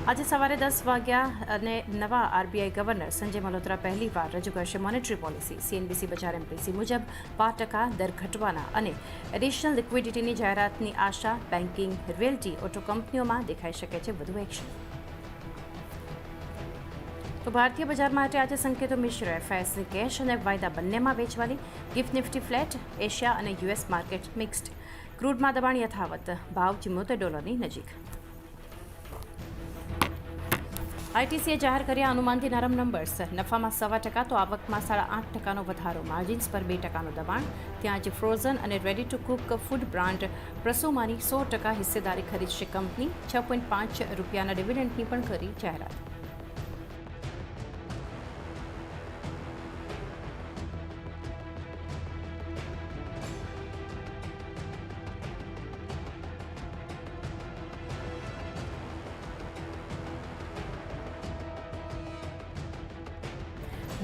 આજે સવારે 10 વાગ્યા અને નવા આરબીઆઈ ગવર્નર સંજય મલ્હોત્રા પહેલીવાર રજૂ કરશે મોનેટરી પોલિસી. સીએનબીસી બજાર એમપીસી મુજબ 5% દર ઘટવાના અને એડિશનલ લિક્વિડિટીની જાહેરાતની આશા. બેન્કિંગ, રિયલ્ટી, ઓટો કંપનીઓમાં દેખાઈ શકે છે વધુ એક્શન. તો ભારતીય બજાર માટે આજે સંકેતો મિશ્ર. એફઆઈએસની કેશ અને વાયદા બંનેમાં વેચવાલી. Gift nifty flat. એશિયા અને યુએસ માર્કેટ મિક્સ્ડ. ક્રૂડમાં દબાણ યથાવત. ભાવ $74 નજીક. આઈટીસીએ જાહેર કર્યા અનુમાનથી નરમ નંબર્સ. નફામાં 1.25% તો આવકમાં 8.5% વધારો. માર્જિન્સ પર 2% દબાણ. ત્યાં જ ફ્રોઝન અને ready to cook food brand પ્રસોમાની 100% હિસ્સેદારી ખરીદશે કંપની. ₹6.5 ડિવિડન્ડની પણ કરી જાહેરાત.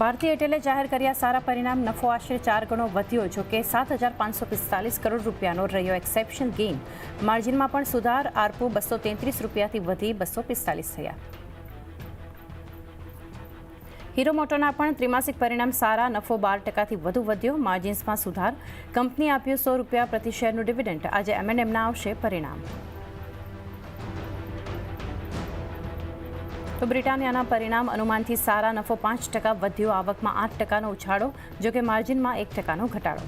ભારતીય એરટેલે જાહેર કર્યા સારા પરિણામ. નફો આશરે 4 ગણો વધ્યો. જો કે ₹7,545 કરોડ રહ્યો એક્સેપ્શનલ ગેઇન. માર્જિનમાં પણ સુધાર. આરપુ ₹233થી વધી $245 થયા. હીરો મોટોના પણ ત્રિમાસિક પરિણામ સારા. નફો 12%થી વધુ વધ્યો. માર્જિન્સમાં સુધાર. કંપની આપ્યું ₹100 પ્રતિ શેરનું ડિવિડન્ડ. આજે M&Mના આવશે પરિણામ. તો બ્રિટાનિયાના પરિણામ અનુમાનથી સારા. નફો 5% વધ્યો. આવકમાં 8%નો ઉછાળો. જોકે માર્જિનમાં 1%નો ઘટાડો.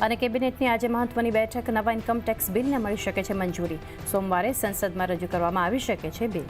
અને કેબિનેટની આજે મહત્વની બેઠક. નવા ઇન્કમ ટેક્સ બિલને મળી શકે છે મંજૂરી. સોમવારે સંસદમાં રજૂ કરવામાં આવી શકે છે બિલ.